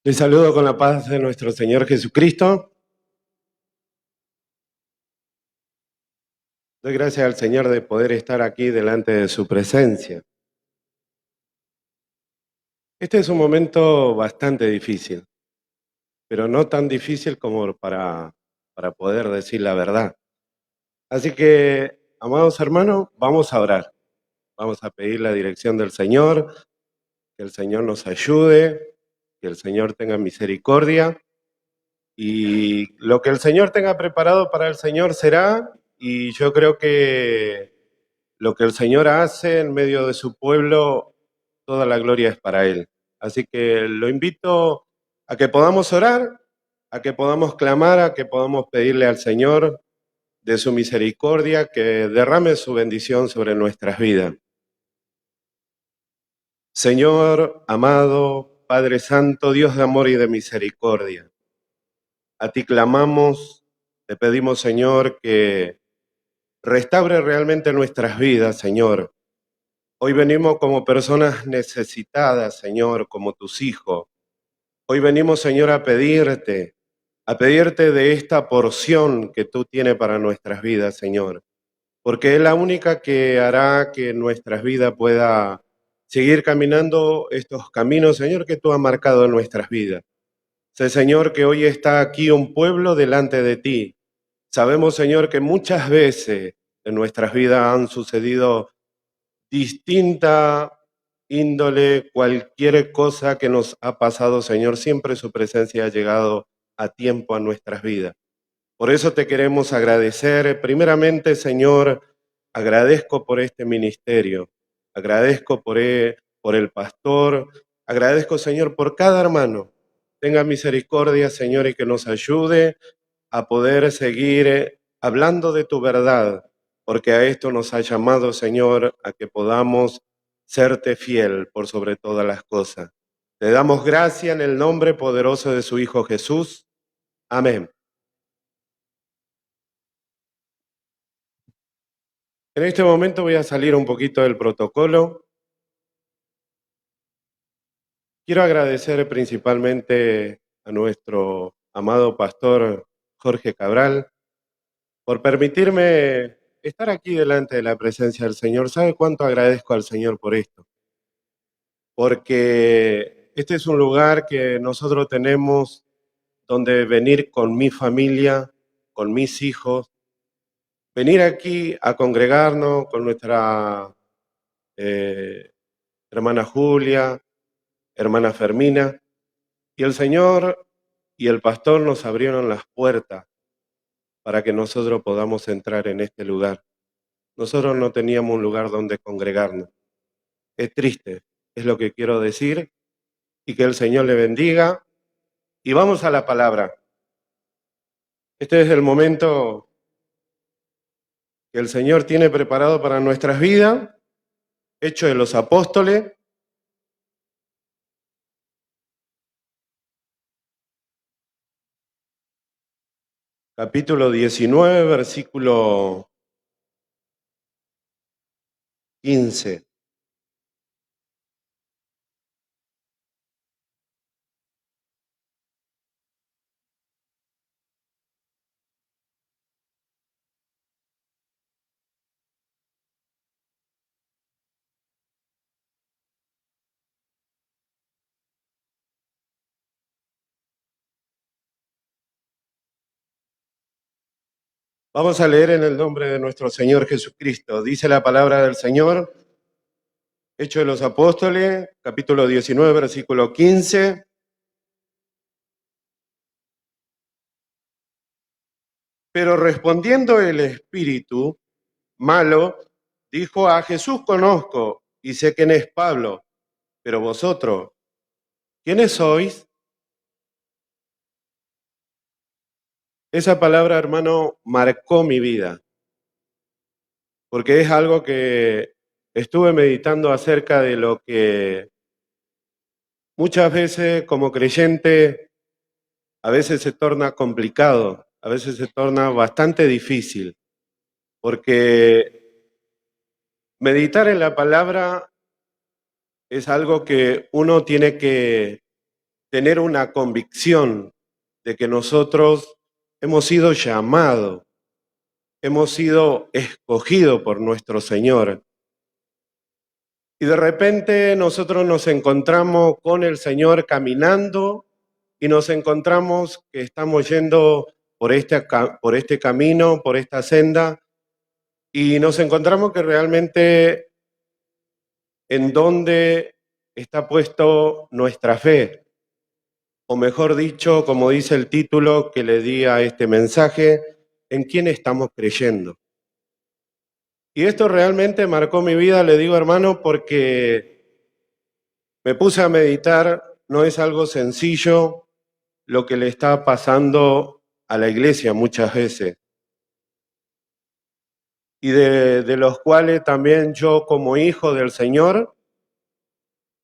Les saludo con la paz de nuestro Señor Jesucristo. Doy gracias al Señor de poder estar aquí delante de su presencia. Este es un momento bastante difícil, pero no tan difícil como para poder decir la verdad. Así que, amados hermanos, vamos a orar. Vamos a pedir la dirección del Señor, que el Señor nos ayude, que el Señor tenga misericordia. Y lo que el Señor tenga preparado para el Señor será, y yo creo que lo que el Señor hace en medio de su pueblo, toda la gloria es para Él. Así que lo invito a que podamos orar, a que podamos clamar, a que podamos pedirle al Señor de su misericordia, que derrame su bendición sobre nuestras vidas. Señor, amado, Padre Santo, Dios de amor y de misericordia, a ti clamamos, te pedimos, Señor, que restaure realmente nuestras vidas, Señor. Hoy venimos como personas necesitadas, Señor, como tus hijos. Hoy venimos, Señor, a pedirte de esta porción que tú tienes para nuestras vidas, Señor, porque es la única que hará que nuestras vidas pueda seguir caminando estos caminos, Señor, que tú has marcado en nuestras vidas. Sé, Señor, que hoy está aquí un pueblo delante de ti. Sabemos, Señor, que muchas veces en nuestras vidas han sucedido distinta índole, cualquier cosa que nos ha pasado, Señor, siempre su presencia ha llegado a tiempo a nuestras vidas. Por eso te queremos agradecer. Primeramente, Señor, agradezco por este ministerio, agradezco por el pastor, agradezco, Señor, por cada hermano. Tenga misericordia, Señor, y que nos ayude a poder seguir hablando de tu verdad, porque a esto nos ha llamado, Señor, a que podamos serte fiel por sobre todas las cosas. Te damos gracia en el nombre poderoso de su Hijo Jesús. Amén. En este momento voy a salir un poquito del protocolo. Quiero agradecer principalmente a nuestro amado pastor Jorge Cabral por permitirme estar aquí delante de la presencia del Señor. ¿Sabe cuánto agradezco al Señor por esto? Porque este es un lugar que nosotros tenemos donde venir con mi familia, con mis hijos, venir aquí a congregarnos con nuestra eh, hermana Julia, hermana Fermina, y el Señor y el pastor nos abrieron las puertas para que nosotros podamos entrar en este lugar. Nosotros no teníamos un lugar donde congregarnos. Es triste, es lo que quiero decir, y que el Señor le bendiga. Y vamos a la palabra. Este es el momento que el Señor tiene preparado para nuestras vidas. Hechos de los Apóstoles, capítulo 19, versículo 15. Vamos a leer en el nombre de nuestro Señor Jesucristo. Dice la palabra del Señor, Hechos de los Apóstoles, capítulo 19, versículo 15. Pero respondiendo el espíritu malo, dijo: a Jesús conozco y sé quién es Pablo, pero vosotros, ¿quiénes sois? Esa palabra, hermano, marcó mi vida, porque es algo que estuve meditando acerca de lo que muchas veces como creyente a veces se torna complicado, a veces se torna bastante difícil, porque meditar en la palabra es algo que uno tiene que tener una convicción de que nosotros hemos sido llamados, hemos sido escogidos por nuestro Señor. Y de repente nosotros nos encontramos con el Señor caminando y nos encontramos que estamos yendo por este camino, por esta senda, y nos encontramos que realmente en dónde está puesto nuestra fe, o mejor dicho, como dice el título que le di a este mensaje, en quién estamos creyendo. Y esto realmente marcó mi vida, le digo hermano, porque me puse a meditar, no es algo sencillo lo que le está pasando a la iglesia muchas veces. Y de los cuales también yo como hijo del Señor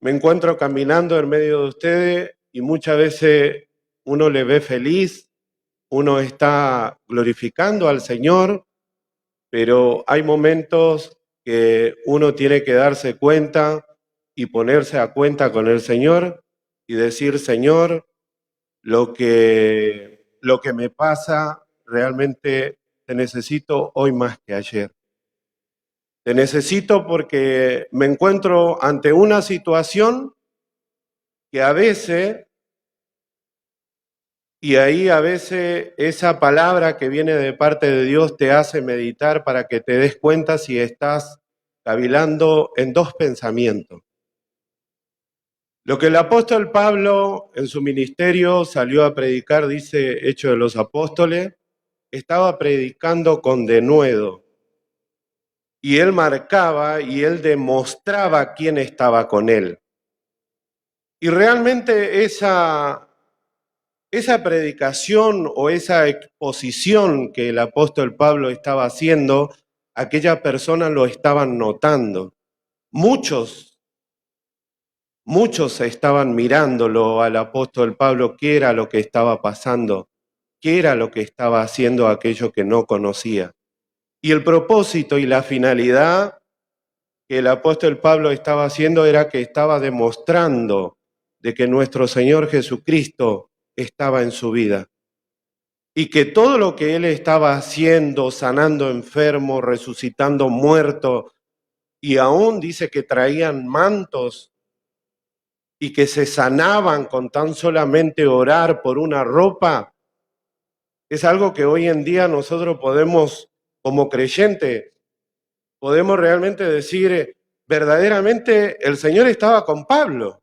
me encuentro caminando en medio de ustedes y muchas veces uno le ve feliz, uno está glorificando al Señor, pero hay momentos que uno tiene que darse cuenta y ponerse a cuenta con el Señor y decir, Señor, lo que me pasa realmente te necesito hoy más que ayer. Te necesito porque me encuentro ante una situación que a veces, y ahí a veces esa palabra que viene de parte de Dios te hace meditar para que te des cuenta si estás cavilando en dos pensamientos. Lo que el apóstol Pablo en su ministerio salió a predicar, dice Hechos de los Apóstoles, estaba predicando con denuedo. Y él marcaba y él demostraba quién estaba con él. Y realmente esa predicación o esa exposición que el apóstol Pablo estaba haciendo, aquellas personas lo estaban notando. Muchos estaban mirándolo al apóstol Pablo, qué era lo que estaba pasando, qué era lo que estaba haciendo aquello que no conocía. Y el propósito y la finalidad que el apóstol Pablo estaba haciendo era que estaba demostrando de que nuestro Señor Jesucristo estaba en su vida y que todo lo que él estaba haciendo, sanando enfermos, resucitando muertos, y aún dice que traían mantos y que se sanaban con tan solamente orar por una ropa, es algo que hoy en día nosotros podemos, como creyentes, podemos realmente decir, verdaderamente el Señor estaba con Pablo.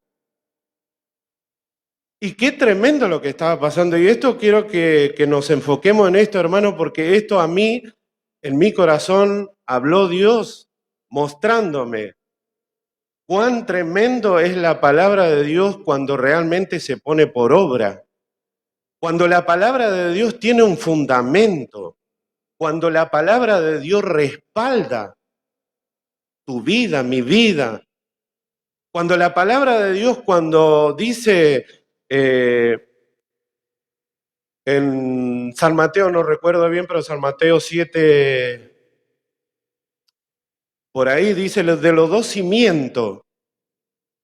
Y qué tremendo lo que estaba pasando. Y esto quiero que nos enfoquemos en esto, hermano, porque esto a mí, en mi corazón, habló Dios mostrándome cuán tremendo es la palabra de Dios cuando realmente se pone por obra. Cuando la palabra de Dios tiene un fundamento, cuando la palabra de Dios respalda tu vida, mi vida, cuando la palabra de Dios, cuando dice en San Mateo, no recuerdo bien, pero San Mateo 7, por ahí dice de los dos cimientos,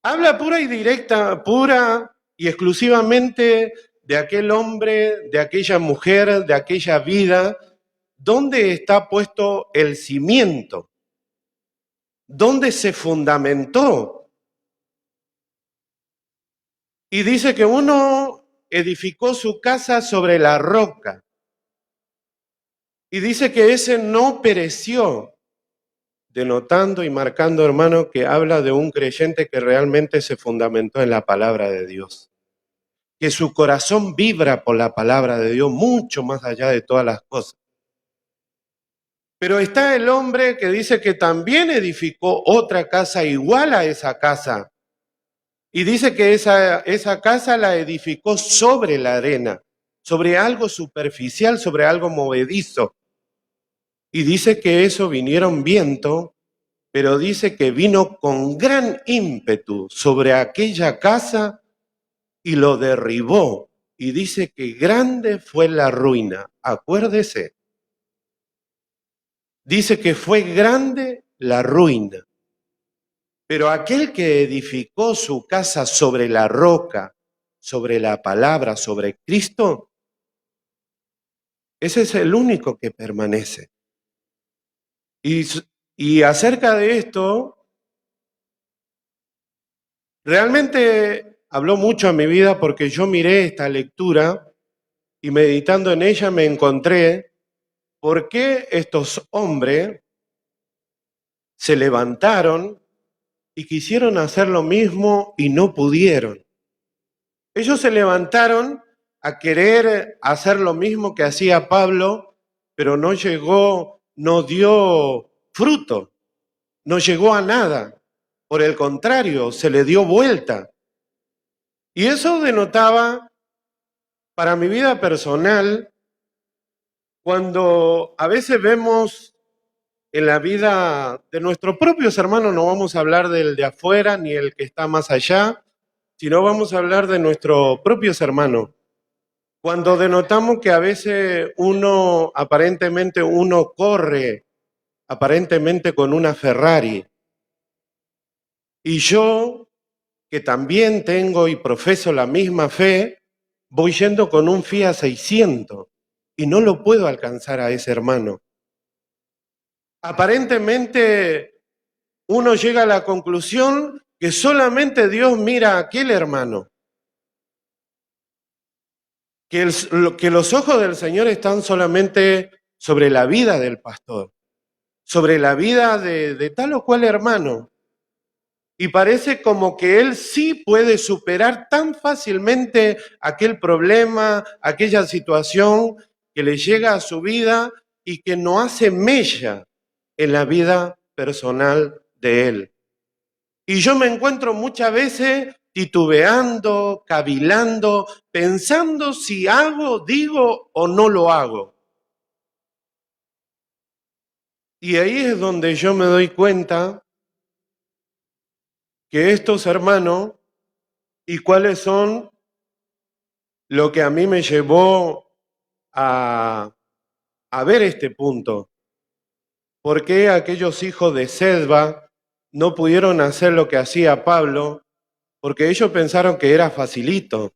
habla pura y directa, pura y exclusivamente de aquel hombre, de aquella mujer, de aquella vida, ¿dónde está puesto el cimiento? ¿Dónde se fundamentó? Y dice que uno edificó su casa sobre la roca. Y dice que ese no pereció, denotando y marcando, hermano, que habla de un creyente que realmente se fundamentó en la palabra de Dios. Que su corazón vibra por la palabra de Dios mucho más allá de todas las cosas. Pero está el hombre que dice que también edificó otra casa igual a esa casa. Y dice que esa casa la edificó sobre la arena, sobre algo superficial, sobre algo movedizo. Y dice que eso vinieron viento, pero dice que vino con gran ímpetu sobre aquella casa y lo derribó. Y dice que grande fue la ruina. Acuérdese. Dice que fue grande la ruina. Pero aquel que edificó su casa sobre la roca, sobre la palabra, sobre Cristo, ese es el único que permanece. Y acerca de esto, realmente habló mucho a mi vida porque yo miré esta lectura y meditando en ella me encontré por qué estos hombres se levantaron y quisieron hacer lo mismo y no pudieron. Ellos se levantaron a querer hacer lo mismo que hacía Pablo, pero no llegó, no dio fruto, no llegó a nada. Por el contrario, se le dio vuelta. Y eso denotaba para mi vida personal, cuando a veces vemos en la vida de nuestros propios hermanos, no vamos a hablar del de afuera ni el que está más allá, sino vamos a hablar de nuestros propios hermanos. Cuando denotamos que a veces aparentemente uno corre, aparentemente con una Ferrari, y yo, que también tengo y profeso la misma fe, voy yendo con un Fiat 600 y no lo puedo alcanzar a ese hermano. Aparentemente uno llega a la conclusión que solamente Dios mira a aquel hermano, que los ojos del Señor están solamente sobre la vida del pastor, sobre la vida de tal o cual hermano. Y parece como que él sí puede superar tan fácilmente aquel problema, aquella situación que le llega a su vida y que no hace mella en la vida personal de él. Y yo me encuentro muchas veces titubeando, cavilando, pensando si hago, digo o no lo hago. Y ahí es donde yo me doy cuenta que estos hermanos y cuáles son lo que a mí me llevó a ver este punto. ¿Por qué aquellos hijos de Sedba no pudieron hacer lo que hacía Pablo? Porque ellos pensaron que era facilito.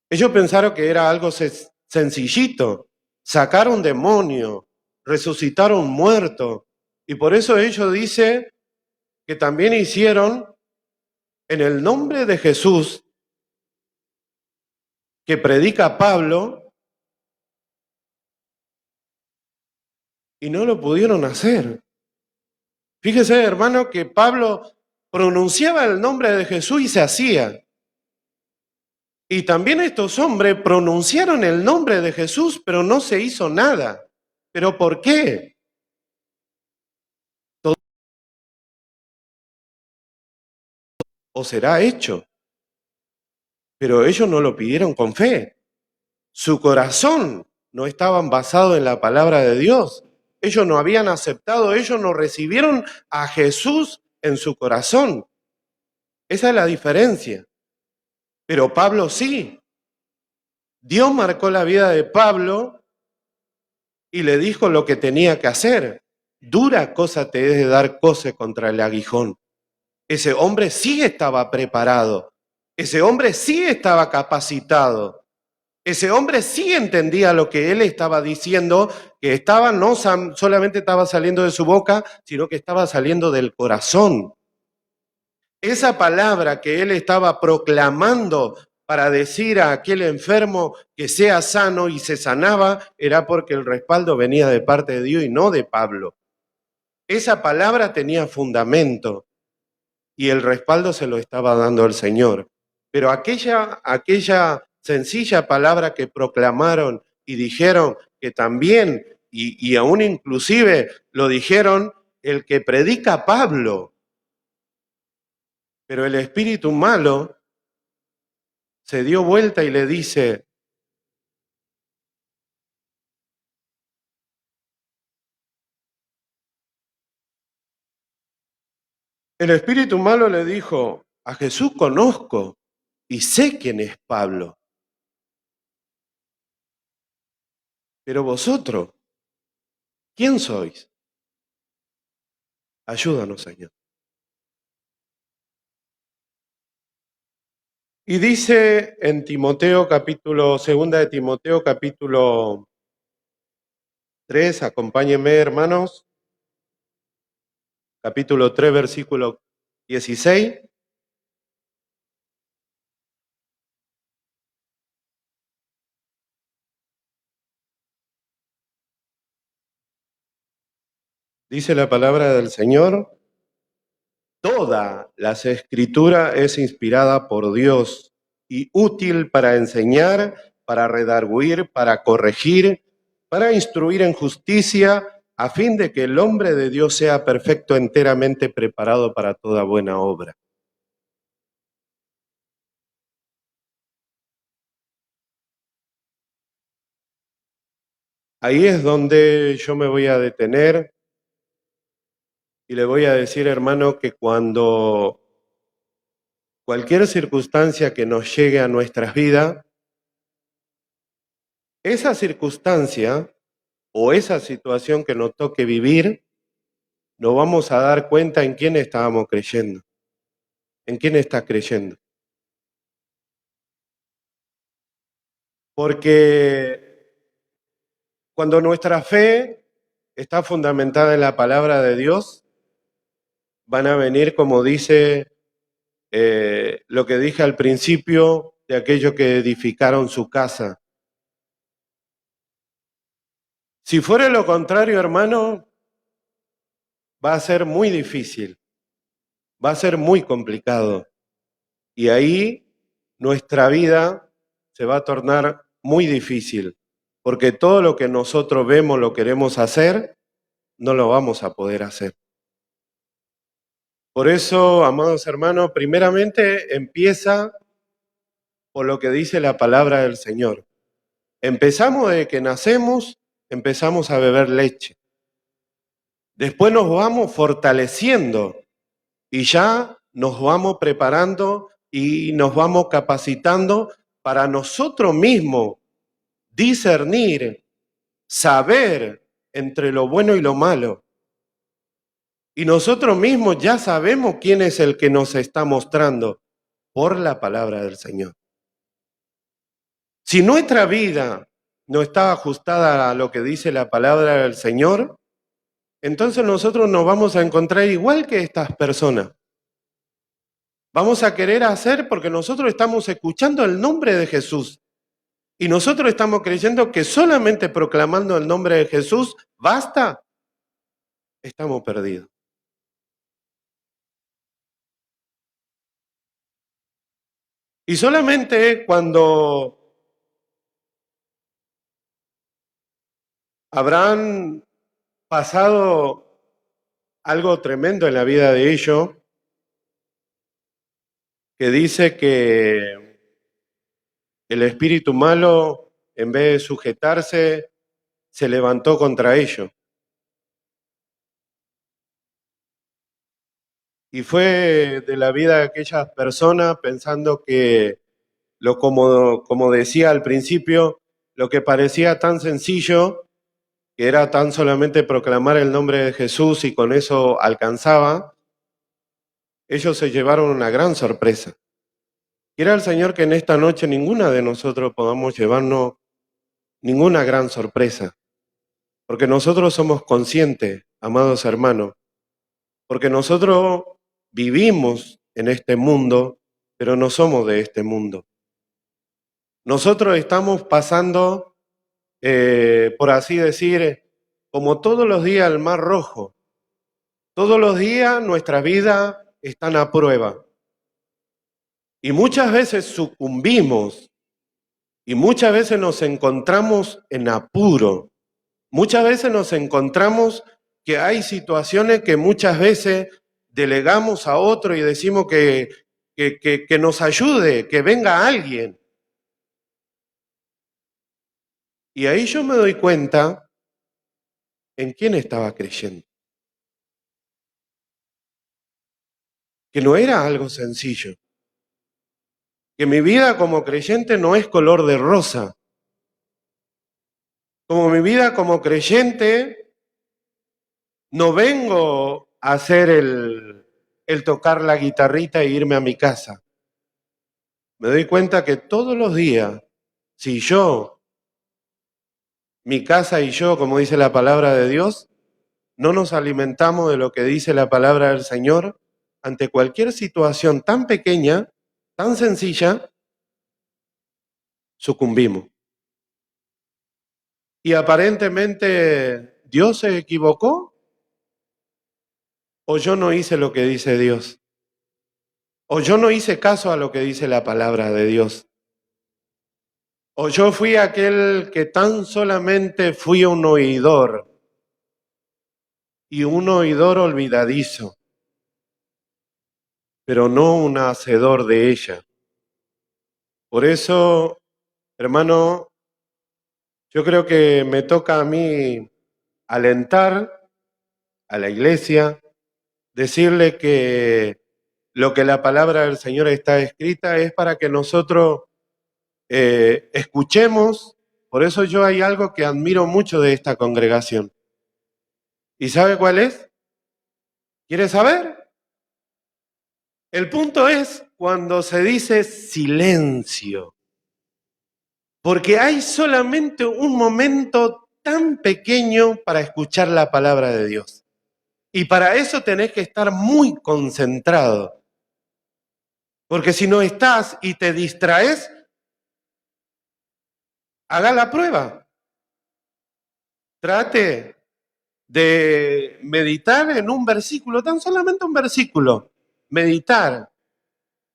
Ellos pensaron que era algo sencillito. Sacar un demonio, resucitar a un muerto. Y por eso ellos dicen que también hicieron en el nombre de Jesús que predica Pablo y no lo pudieron hacer. Fíjese, hermano, que Pablo pronunciaba el nombre de Jesús y se hacía. Y también estos hombres pronunciaron el nombre de Jesús, pero no se hizo nada. ¿Pero por qué? Todo o será hecho. Pero ellos no lo pidieron con fe. Su corazón no estaba basado en la palabra de Dios. Ellos no habían aceptado, ellos no recibieron a Jesús en su corazón. Esa es la diferencia. Pero Pablo sí. Dios marcó la vida de Pablo y le dijo lo que tenía que hacer. Dura cosa te es de dar coce contra el aguijón. Ese hombre sí estaba preparado. Ese hombre sí estaba capacitado. Ese hombre sí entendía lo que él estaba diciendo, que estaba no solamente estaba saliendo de su boca, sino que estaba saliendo del corazón. Esa palabra que él estaba proclamando para decir a aquel enfermo que sea sano y se sanaba, era porque el respaldo venía de parte de Dios y no de Pablo. Esa palabra tenía fundamento y el respaldo se lo estaba dando el Señor. Pero aquella sencilla palabra que proclamaron y dijeron que también, y aún inclusive lo dijeron, el que predica Pablo, pero el espíritu malo se dio vuelta y le dice, el espíritu malo le dijo, a Jesús conozco y sé quién es Pablo, pero vosotros, ¿quién sois? Ayúdanos, Señor. Y dice en Timoteo capítulo, segunda de Timoteo capítulo 3, acompáñenme hermanos, capítulo 3, versículo 16. Dice la palabra del Señor: toda la escritura es inspirada por Dios y útil para enseñar, para redarguir, para corregir, para instruir en justicia, a fin de que el hombre de Dios sea perfecto, enteramente preparado para toda buena obra. Ahí es donde yo me voy a detener y le voy a decir, hermano, que cuando cualquier circunstancia que nos llegue a nuestras vidas, esa circunstancia o esa situación que nos toque vivir, nos vamos a dar cuenta en quién estábamos creyendo, en quién está creyendo. Porque cuando nuestra fe está fundamentada en la palabra de Dios, van a venir, como dice lo que dije al principio, de aquellos que edificaron su casa. Si fuera lo contrario, hermano, va a ser muy difícil, va a ser muy complicado. Y ahí nuestra vida se va a tornar muy difícil, porque todo lo que nosotros vemos, lo queremos hacer, no lo vamos a poder hacer. Por eso, amados hermanos, primeramente empieza por lo que dice la palabra del Señor. Empezamos de que nacemos, empezamos a beber leche. Después nos vamos fortaleciendo y ya nos vamos preparando y nos vamos capacitando para nosotros mismos discernir, saber entre lo bueno y lo malo. Y nosotros mismos ya sabemos quién es el que nos está mostrando por la palabra del Señor. Si nuestra vida no está ajustada a lo que dice la palabra del Señor, entonces nosotros nos vamos a encontrar igual que estas personas. Vamos a querer hacer porque nosotros estamos escuchando el nombre de Jesús. Y nosotros estamos creyendo que solamente proclamando el nombre de Jesús basta. Estamos perdidos. Y solamente cuando habrán pasado algo tremendo en la vida de ellos, que dice que el espíritu malo, en vez de sujetarse, se levantó contra ellos. Y fue de la vida de aquellas personas pensando que, como decía al principio, lo que parecía tan sencillo, que era tan solamente proclamar el nombre de Jesús y con eso alcanzaba, ellos se llevaron una gran sorpresa. Quiera el Señor que en esta noche ninguna de nosotros podamos llevarnos ninguna gran sorpresa, porque nosotros somos conscientes, amados hermanos, porque nosotros vivimos en este mundo, pero no somos de este mundo. Nosotros estamos pasando, por así decir, como todos los días el mar rojo. Todos los días nuestra vida están a prueba. Y muchas veces sucumbimos y muchas veces nos encontramos en apuro. Muchas veces nos encontramos que hay situaciones que muchas veces delegamos a otro y decimos que nos ayude, que venga alguien. Y ahí yo me doy cuenta en quién estaba creyendo. Que no era algo sencillo. Que mi vida como creyente no es color de rosa. Como mi vida como creyente, no vengo a hacer el tocar la guitarrita e irme a mi casa. me doy cuenta que todos los días, si yo, mi casa y yo, como dice la palabra de Dios, no nos alimentamos de lo que dice la palabra del Señor, ante cualquier situación tan pequeña, tan sencilla, sucumbimos. Y aparentemente, ¿Dios se equivocó? ¿O yo no hice lo que dice Dios? ¿O yo no hice caso a lo que dice la palabra de Dios? ¿O yo fui aquel que tan solamente fui un oidor y un oidor olvidadizo, pero no un hacedor de ella? Por eso, hermano, yo creo que me toca a mí alentar a la iglesia, decirle que lo que la palabra del Señor está escrita es para que nosotros escuchemos. Por eso yo hay algo que admiro mucho de esta congregación. ¿Y sabe cuál es? ¿Quiere saber? El punto es cuando se dice silencio, porque hay solamente un momento tan pequeño para escuchar la palabra de Dios. Y para eso tenés que estar muy concentrado, porque si no estás y te distraes, haga la prueba. Trate de meditar en un versículo, tan solamente un versículo. Meditar,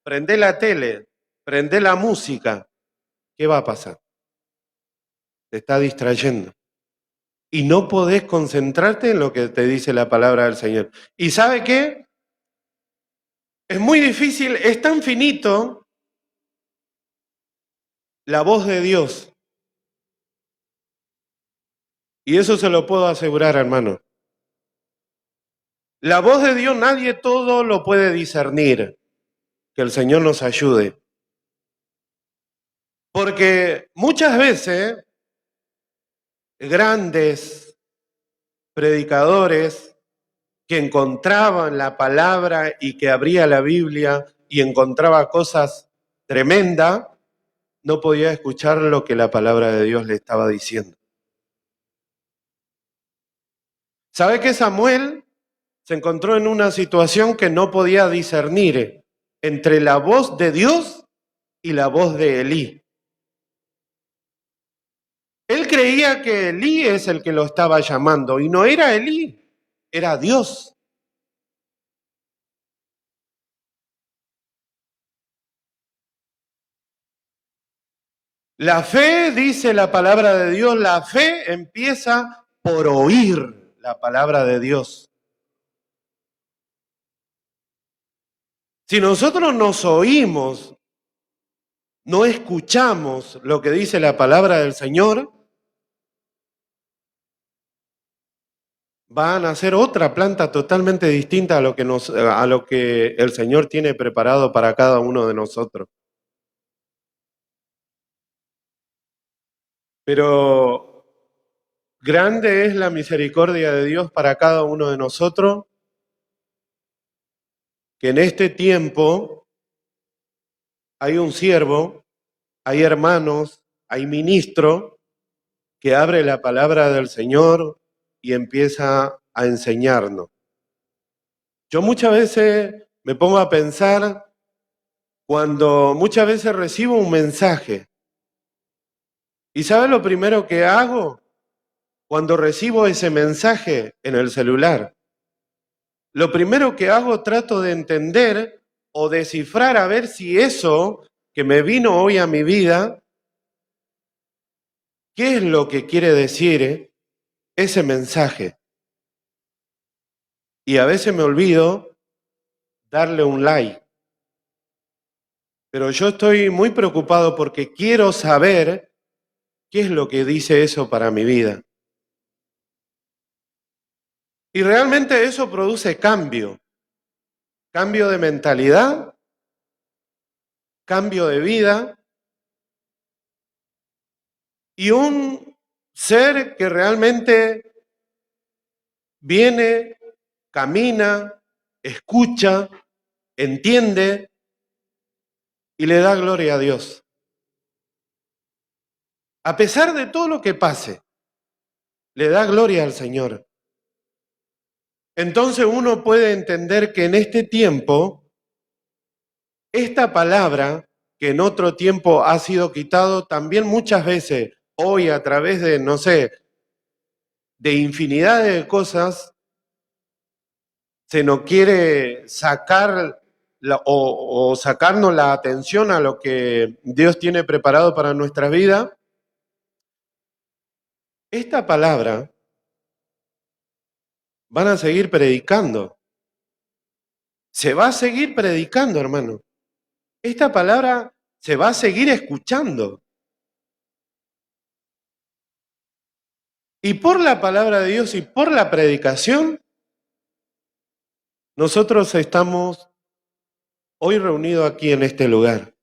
prende la tele, prende la música. ¿Qué va a pasar? Te está distrayendo. Y no podés concentrarte en lo que te dice la palabra del Señor. ¿Y sabe qué? Es muy difícil, es tan finito la voz de Dios. Y eso se lo puedo asegurar, hermano. La voz de Dios nadie todo lo puede discernir. Que el Señor nos ayude. Porque muchas veces grandes predicadores que encontraban la palabra y que abría la Biblia y encontraba cosas tremendas, no podía escuchar lo que la palabra de Dios le estaba diciendo. ¿Sabe que Samuel se encontró en una situación que no podía discernir entre la voz de Dios y la voz de Elí? Él creía que Elí es el que lo estaba llamando y no era Elí, era Dios. La fe, dice la palabra de Dios, la fe empieza por oír la palabra de Dios. Si nosotros nos oímos, no escuchamos lo que dice la palabra del Señor, van a ser otra planta totalmente distinta a lo que el Señor tiene preparado para cada uno de nosotros. Pero grande es la misericordia de Dios para cada uno de nosotros, que en este tiempo hay un siervo, hay hermanos, hay ministro que abre la palabra del Señor y empieza a enseñarnos. Yo muchas veces me pongo a pensar cuando muchas veces recibo un mensaje. ¿Y sabe lo primero que hago cuando recibo ese mensaje en el celular? Lo primero que hago, trato de entender o descifrar a ver si eso que me vino hoy a mi vida, ¿qué es lo que quiere decir ese mensaje? Y a veces me olvido darle un like. Pero yo estoy muy preocupado porque quiero saber qué es lo que dice eso para mi vida. Y realmente eso produce cambio. Cambio de mentalidad, cambio de vida y un ser que realmente viene, camina, escucha, entiende y le da gloria a Dios. A pesar de todo lo que pase, le da gloria al Señor. Entonces uno puede entender que en este tiempo, esta palabra, que en otro tiempo ha sido quitado, también muchas veces, hoy a través de, no sé, de infinidad de cosas, se nos quiere sacar o sacarnos la atención a lo que Dios tiene preparado para nuestra vida. Esta palabra van a seguir predicando. Se va a seguir predicando, hermano. Esta palabra se va a seguir escuchando. Y por la palabra de Dios y por la predicación, nosotros estamos hoy reunidos aquí en este lugar.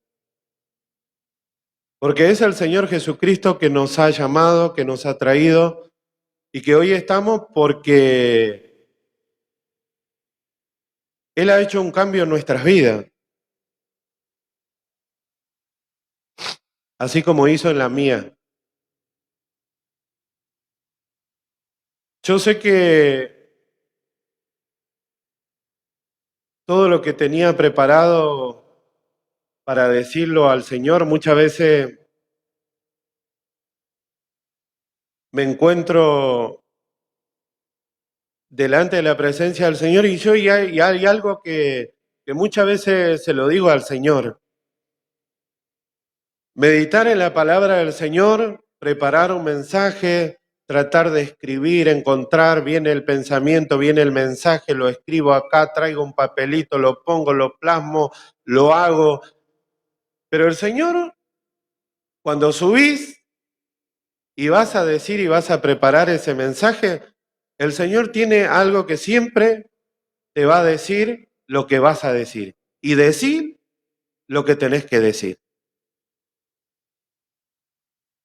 Porque es el Señor Jesucristo que nos ha llamado, que nos ha traído y que hoy estamos porque Él ha hecho un cambio en nuestras vidas. Así como hizo en la mía. Yo sé que todo lo que tenía preparado para decirlo al Señor, muchas veces me encuentro delante de la presencia del Señor y hay algo que muchas veces se lo digo al Señor. Meditar en la palabra del Señor, preparar un mensaje, tratar de escribir, encontrar, viene el pensamiento, viene el mensaje, lo escribo acá, traigo un papelito, lo pongo, lo plasmo, lo hago. Pero el Señor, cuando subís y vas a decir y vas a preparar ese mensaje, el Señor tiene algo que siempre te va a decir lo que vas a decir y decir lo que tenés que decir.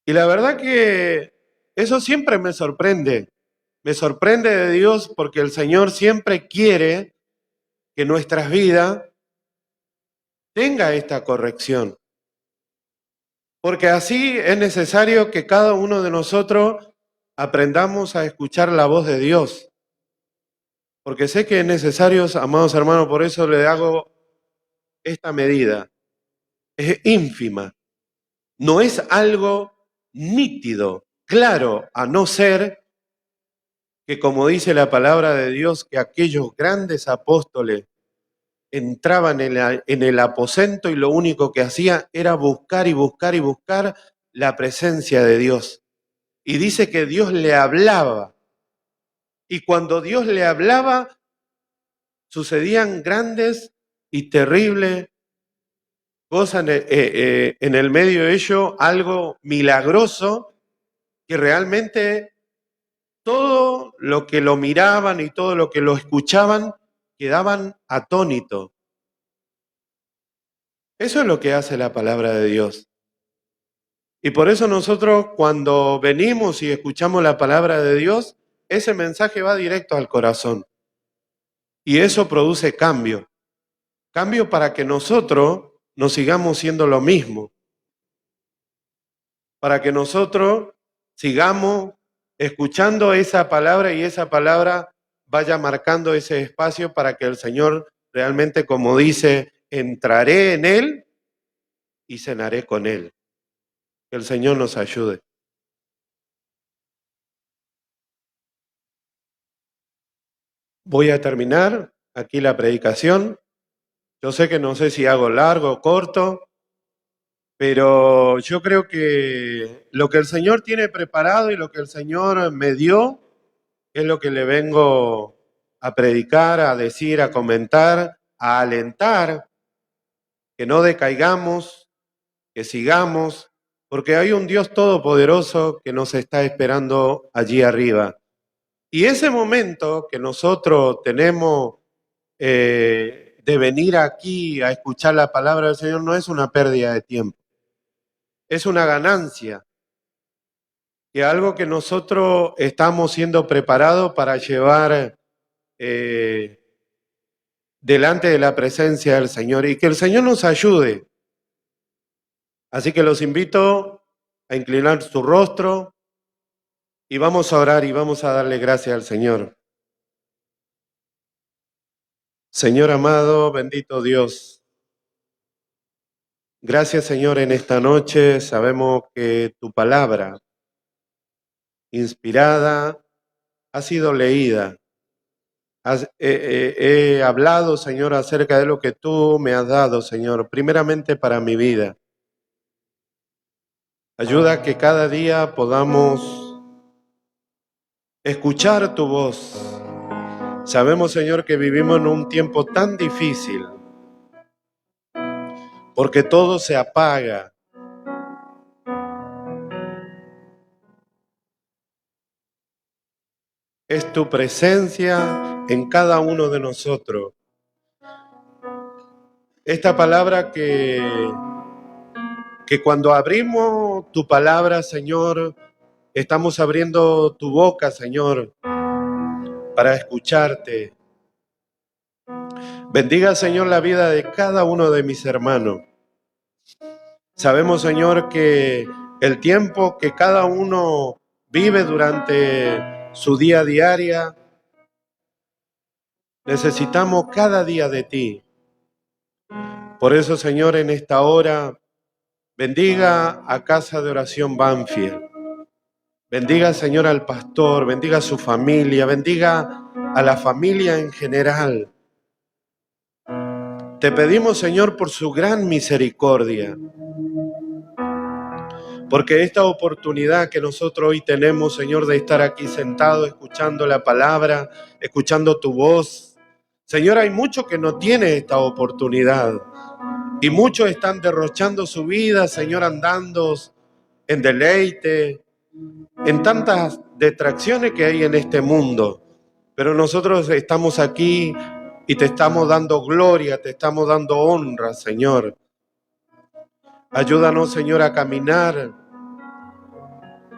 Y la verdad que eso siempre me sorprende de Dios porque el Señor siempre quiere que nuestras vidas tenga esta corrección. Porque así es necesario que cada uno de nosotros aprendamos a escuchar la voz de Dios. Porque sé que es necesario, amados hermanos, por eso le hago esta medida. Es ínfima, no es algo nítido, claro, a no ser que, como dice la palabra de Dios, que aquellos grandes apóstoles entraban en el aposento y lo único que hacía era buscar y buscar y buscar la presencia de Dios. Y dice que Dios le hablaba. Y cuando Dios le hablaba, sucedían grandes y terribles cosas en el medio de ello, algo milagroso que realmente todo lo que lo miraban y todo lo que lo escuchaban quedaban atónitos. Eso es lo que hace la palabra de Dios. Y por eso nosotros cuando venimos y escuchamos la palabra de Dios, ese mensaje va directo al corazón. Y eso produce cambio. Cambio para que nosotros no sigamos siendo lo mismo. Para que nosotros sigamos escuchando esa palabra y esa palabra vaya marcando ese espacio para que el Señor realmente, como dice, entraré en Él y cenaré con Él. Que el Señor nos ayude. Voy a terminar aquí la predicación. Yo sé que no sé si hago largo o corto, pero yo creo que lo que el Señor tiene preparado y lo que el Señor me dio es lo que le vengo a predicar, a decir, a comentar, a alentar, que no decaigamos, que sigamos, porque hay un Dios todopoderoso que nos está esperando allí arriba. Y ese momento que nosotros tenemos de venir aquí a escuchar la palabra del Señor no es una pérdida de tiempo, es una ganancia, que algo que nosotros estamos siendo preparados para llevar delante de la presencia del Señor y que el Señor nos ayude Así que los invito a inclinar su rostro y vamos a orar y vamos a darle gracias al Señor. Señor amado, bendito Dios, gracias Señor en esta noche. Sabemos que tu palabra inspirada ha sido leída. He hablado, Señor, acerca de lo que tú me has dado, Señor, primeramente para mi vida. Ayuda a que cada día podamos escuchar tu voz. Sabemos, Señor, que vivimos en un tiempo tan difícil, porque todo se apaga. Es tu presencia en cada uno de nosotros. Esta palabra que cuando abrimos tu palabra, Señor, estamos abriendo tu boca, Señor, para escucharte. Bendiga, Señor, la vida de cada uno de mis hermanos. Sabemos, Señor, que el tiempo que cada uno vive durante su día a día, necesitamos cada día de ti. Por eso, Señor, en esta hora, bendiga a Casa de Oración Banfield. Bendiga, Señor, al pastor, bendiga a su familia, bendiga a la familia en general. Te pedimos, Señor, por su gran misericordia, porque esta oportunidad que nosotros hoy tenemos, Señor, de estar aquí sentados, escuchando la palabra, escuchando tu voz. Señor, hay muchos que no tienen esta oportunidad y muchos están derrochando su vida, Señor, andando en deleite, en tantas distracciones que hay en este mundo. Pero nosotros estamos aquí y te estamos dando gloria, te estamos dando honra, Señor. Ayúdanos, Señor, a caminar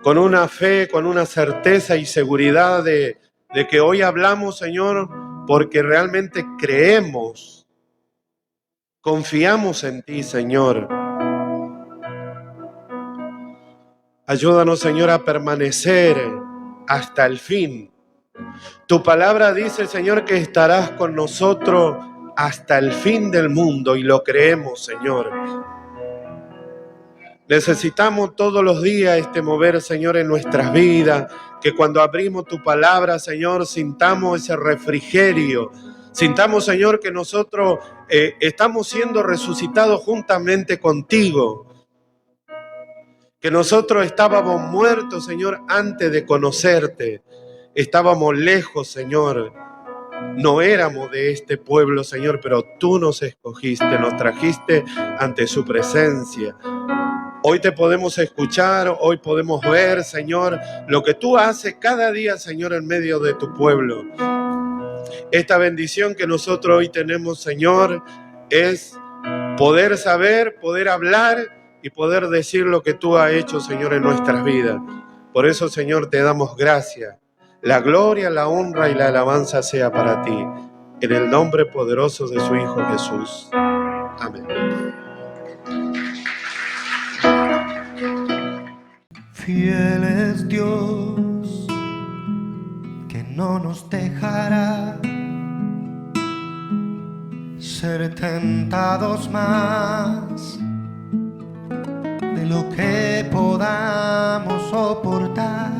con una fe, con una certeza y seguridad de que hoy hablamos, Señor, porque realmente creemos, confiamos en ti, Señor. Ayúdanos, Señor, a permanecer hasta el fin. Tu palabra dice, Señor, que estarás con nosotros hasta el fin del mundo y lo creemos, Señor. Necesitamos todos los días este mover, Señor, en nuestras vidas, que cuando abrimos tu palabra, Señor, sintamos ese refrigerio. Sintamos, Señor, que nosotros estamos siendo resucitados juntamente contigo. Que nosotros estábamos muertos, Señor, antes de conocerte. Estábamos lejos, Señor. No éramos de este pueblo, Señor, pero tú nos escogiste, nos trajiste ante su presencia. Hoy te podemos escuchar, hoy podemos ver, Señor, lo que tú haces cada día, Señor, en medio de tu pueblo. Esta bendición que nosotros hoy tenemos, Señor, es poder saber, poder hablar y poder decir lo que tú has hecho, Señor, en nuestras vidas. Por eso, Señor, te damos gracias. La gloria, la honra y la alabanza sea para ti. En el nombre poderoso de su Hijo Jesús. Amén. Fiel es Dios, que no nos dejará ser tentados más de lo que podamos soportar.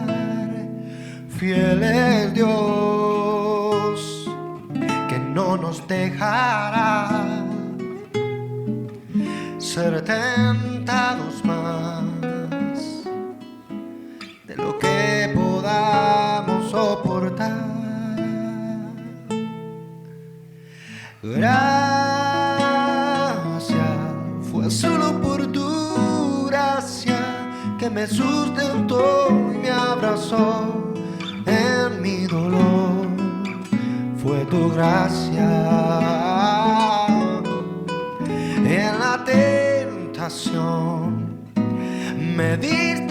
Fiel es Dios, que no nos dejará ser tentados más de lo que podamos soportar. Gracias, fue solo por tu gracia que me sustentó y me abrazó en mi dolor. Fue tu gracia en la tentación, me diste